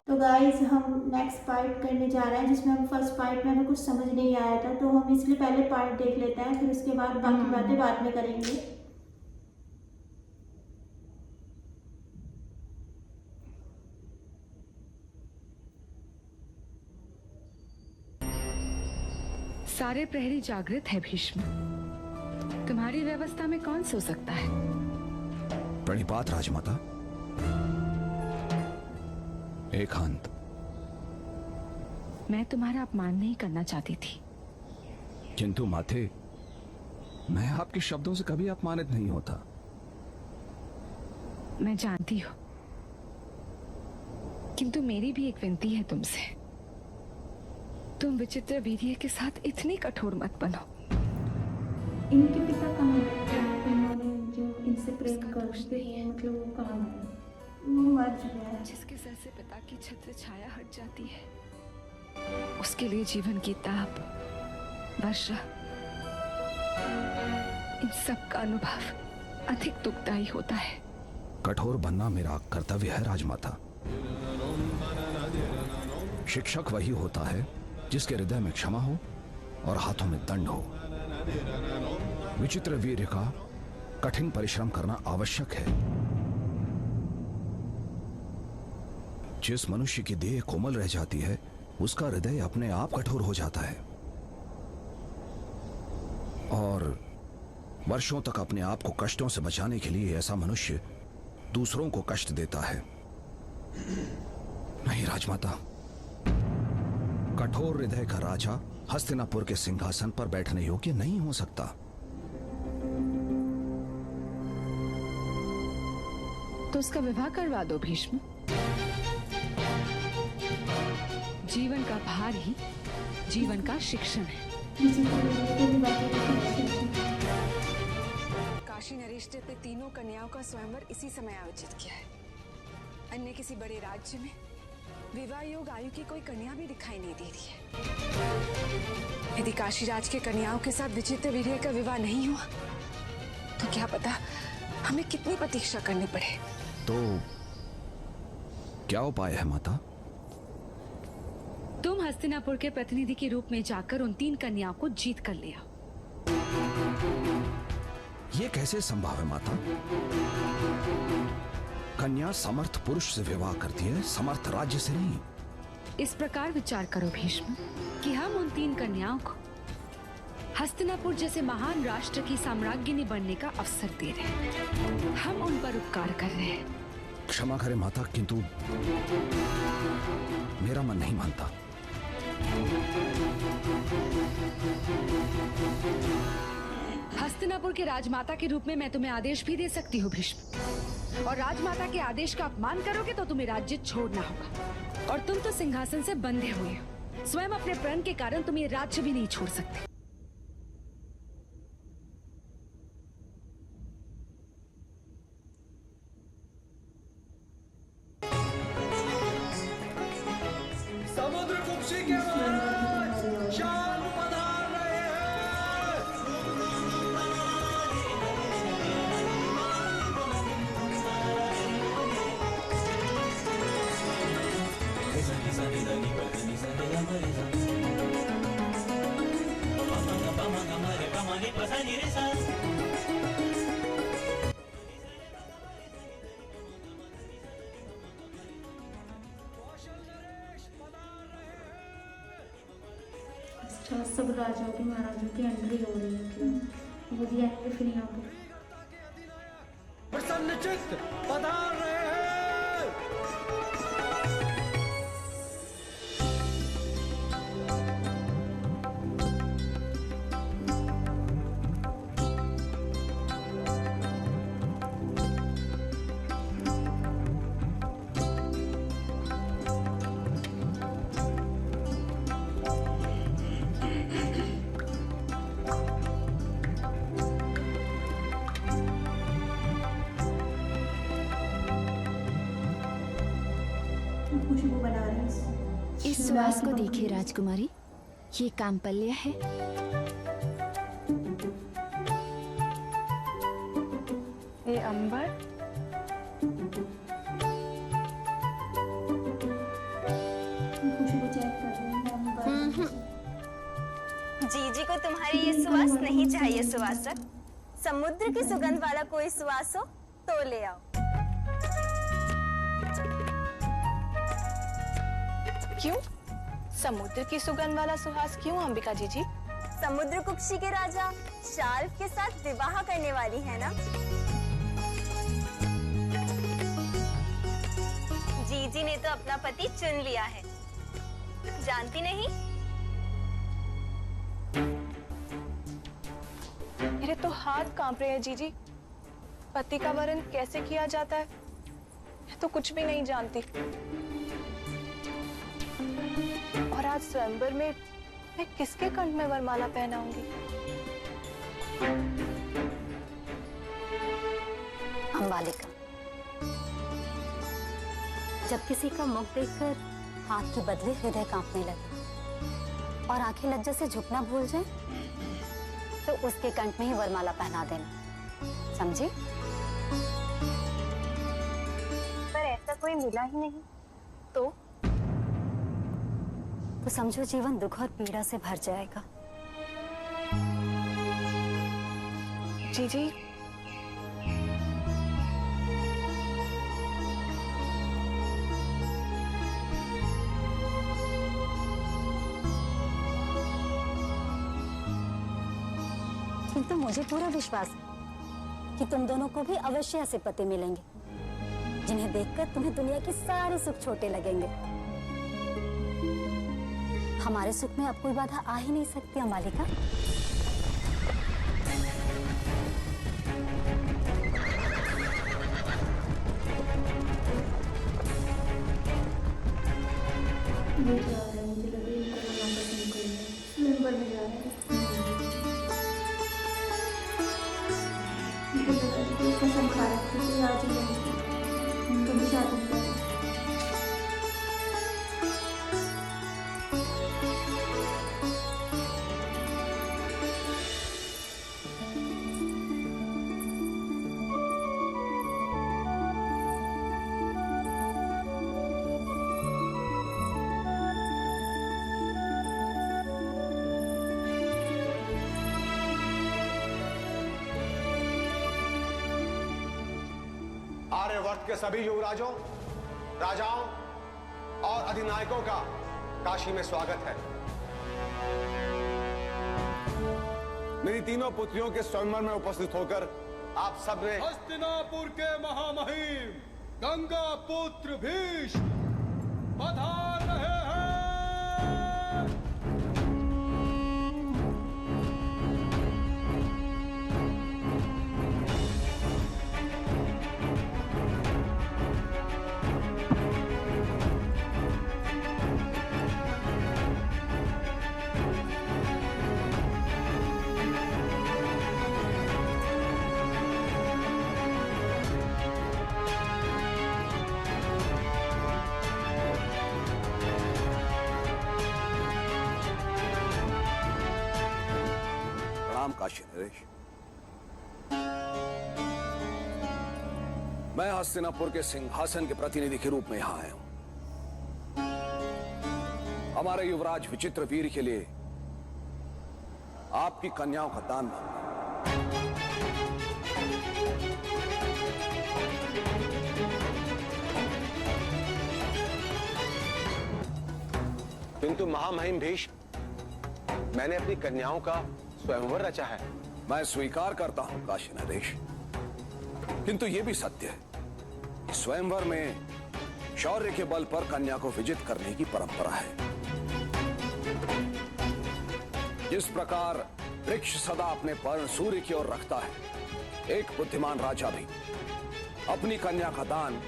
तो गाइस हम next part करने जा रहे हैं, जिसमें हम फर्स्ट पार्ट में हमें कुछ समझ नहीं आया था, तो हम इसलिए पहले पार्ट देख लेते हैं, फिर उसके बाद बाकी बातें बाद में करेंगे। सारे प्रहरी जागृत है भीष्म। तुम्हारी व्यवस्था में कौन सो सकता है? प्रणिपात राजमाता। एकांत। मैं तुम्हारा अपमान नहीं करना चाहती थी, किंतु माथे, मैं आपके शब्दों से कभी अपमानित नहीं होता। मैं जानती हूँ, किंतु मेरी भी एक विनती है तुमसे। तुम विचित्र वीर्य के साथ इतनी कठोर मत बनो। इनके पिता कहाँ हैं? इन्होंने जो इनसे प्रेम करते हैं, मतलब वो कहाँ हैं? वो मर चुके हैं। जिसके सर से पिता की छत्र छाया हट जाती है, उसके लिए जीवन की ताप, वर्षा, इन सब का अनुभव अधिक दुखदायी होता है। कठोर बनना मेरा कर्तव्य है राजमाता। शिक्षक वही होता है जिसके हृदय में क्षमा हो और हाथों में दंड हो। विचित्र वीर्य का कठिन परिश्रम करना आवश्यक है। जिस मनुष्य की देह कोमल रह जाती है, उसका हृदय अपने आप कठोर हो जाता है और वर्षों तक अपने आप को कष्टों से बचाने के लिए ऐसा मनुष्य दूसरों को कष्ट देता है। नहीं राजमाता, कठोर हृदय का राजा हस्तिनापुर के सिंहासन पर बैठने योग्य नहीं हो सकता। तो उसका विवाह करवा दो भीष्म। जीवन का भार ही जीवन का शिक्षण है। काशी नरेश ने तीनों कन्याओं का स्वयंवर इसी समय आयोजित किया है। अन्य किसी बड़े राज्य में विवाह योग आयु की कोई कन्या भी दिखाई नहीं दे रही है। यदि काशीराज के कन्याओं के साथ विचित्र वीर्य का विवाह नहीं हुआ तो क्या पता हमें कितनी प्रतीक्षा करनी पड़े। तो क्या उपाय है माता? तुम हस्तिनापुर के प्रतिनिधि के रूप में जाकर उन 3 कन्याओं को जीत कर ले आओ। यह कैसे संभव है माता? कन्या समर्थ पुरुष से विवाह करती है, समर्थ राज्य से नहीं। इस प्रकार विचार करो भीष्म कि हम उन 3 कन्याओं को हस्तिनापुर जैसे महान राष्ट्र की साम्राज्ञी बनने का अवसर दे रहे हैं। हम उन पर उपकार कर रहे हैं। क्षमा करें माता, किंतु मेरा मन नहीं मानता। हस्तिनापुर के राजमाता के रूप में मैं तुम्हें आदेश भी दे सकती हूँ भीष्म, और राजमाता के आदेश का अपमान करोगे तो तुम्हें राज्य छोड़ना होगा। और तुम तो सिंहासन से बंधे हुए हो, स्वयं अपने प्रण के कारण तुम ये राज्य भी नहीं छोड़ सकते। समुद्र कुक्षी के महाराज शान पधार रहे अच्छा, सब राजाओं की महाराजों की एंट्री हो रही है, मतलब वो भी आएंगे फिर यहाँ पे। प्रसन्न चित्त पधार रहे हैं। खुशबू बना रही है। इस सुवास को देखिए राजकुमारी, ये कामपल्य है। ये अंबर, जीजी को तुम्हारी ये सुवास नहीं चाहिए सुवासक। समुद्र की सुगंध वाला कोई सुवास हो तो ले आओ। क्यों? समुद्र की सुगंध वाला सुहास क्यों अंबिका जीजी? समुद्र कुक्षी के राजा शार्क के साथ विवाह करने वाली है ना। जीजी ने तो अपना पति चुन लिया है, जानती नहीं? मेरे तो हाथ कांप रहे हैं जीजी। पति का वरण कैसे किया जाता है मैं तो कुछ भी नहीं जानती। और आज स्वयंवर में मैं किसके कंठ में वरमाला पहनाऊंगी? अंबालिका, जब किसी का मुख देखकर हाथ के बदले हृदय कांपने लगे और आंखें लज्जा से झुकना भूल जाए तो उसके कंठ में ही वरमाला पहना देना, समझी? पर ऐसा कोई मिला ही नहीं तो समझो जीवन दुख और पीड़ा से भर जाएगा। जीजी, किंतु मुझे पूरा विश्वास है कि तुम दोनों को भी अवश्य ऐसे पति मिलेंगे जिन्हें देखकर तुम्हें दुनिया के सारे सुख छोटे लगेंगे। हमारे सुख में अब कोई बाधा आ ही नहीं सकती अंबालिका। ये जा रहा है, मुझे लग रहा है इनको वहाँ पर नहीं करेंगे। स्वयंवर में जा रहे हैं। मुझे लग रहा है कि कसम खा रखी थी, आज ही जाएंगे। उनको भी शादी करेंगे। आर्यवर्त के सभी युवराजों, राजाओं और अधिनायकों का काशी में स्वागत है। मेरी तीनों पुत्रियों के स्वयंवर में उपस्थित होकर आप सब ने हस्तिनापुर के महामहिम गंगा पुत्र भीष्म पधार रहे हैं। काशी नरेश, मैं हस्तिनापुर के सिंहासन के प्रतिनिधि के रूप में यहां आया हूं। हमारे युवराज विचित्र वीर के लिए आपकी कन्याओं का दान मांगता। किंतु महामहिम भीष्म, मैंने अपनी कन्याओं का स्वयंवर रचा है। मैं स्वीकार करता हूं काशी नरेश, किंतु यह भी सत्य है कि स्वयंवर में शौर्य के बल पर कन्या को विजित करने की परंपरा है। जिस प्रकार वृक्ष सदा अपने पर्ण सूर्य की ओर रखता है, एक बुद्धिमान राजा भी अपनी कन्या का दान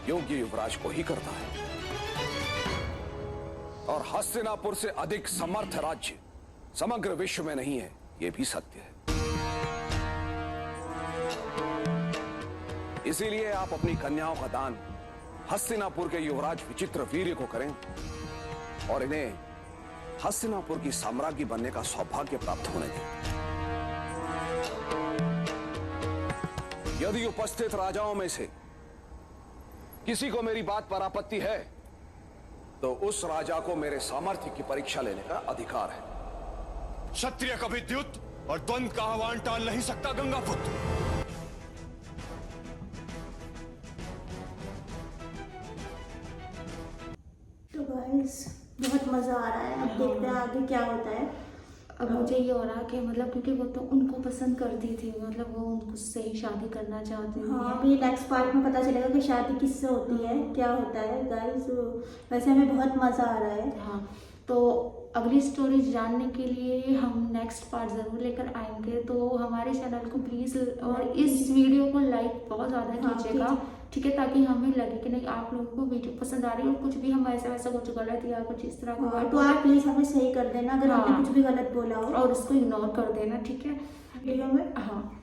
योग्य युवराज को ही करता है। और हस्तिनापुर से अधिक समर्थ राज्य समग्र विश्व में नहीं है, यह भी सत्य है। इसीलिए आप अपनी कन्याओं का दान हस्तिनापुर के युवराज विचित्र वीर्य को करें और इन्हें हस्तिनापुर की साम्राज्ञी बनने का सौभाग्य प्राप्त होने दें। यदि उपस्थित राजाओं में से किसी को मेरी बात पर आपत्ति है तो उस राजा को मेरे सामर्थ्य की परीक्षा लेने का अधिकार है। क्षत्रिय कभी द्युत और द्वंद का आह्वान टाल नहीं सकता गंगापुत्र। तो गाइस बहुत मजा आ रहा है, अब देखते हैं आगे क्या होता है। अब मुझे ये हो रहा है कि मतलब क्योंकि वो तो उनको पसंद करती थी, मतलब वो उनसे ही शादी करना चाहती थी। हाँ, अभी नेक्स्ट पार्ट में पता चलेगा कि शादी किससे होती है, क्या होता है गाइस। वैसे हमें बहुत मज़ा आ रहा है। हाँ, तो अगली स्टोरी जानने के लिए हम नेक्स्ट पार्ट ज़रूर लेकर आएंगे। तो हमारे चैनल को प्लीज़ और इस वीडियो को लाइक बहुत ज़्यादा कीजिएगा, ठीक है, ताकि हमें लगे कि नहीं आप लोगों को वीडियो पसंद आ रही है। और कुछ भी हम ऐसा वैसा कुछ गलत या कुछ इस तरह का तो आप प्लीज़ हमें सही कर देना अगर हमने कुछ भी गलत बोला हो, और उसको इग्नोर कर देना, ठीक है वीडियो में। हाँ।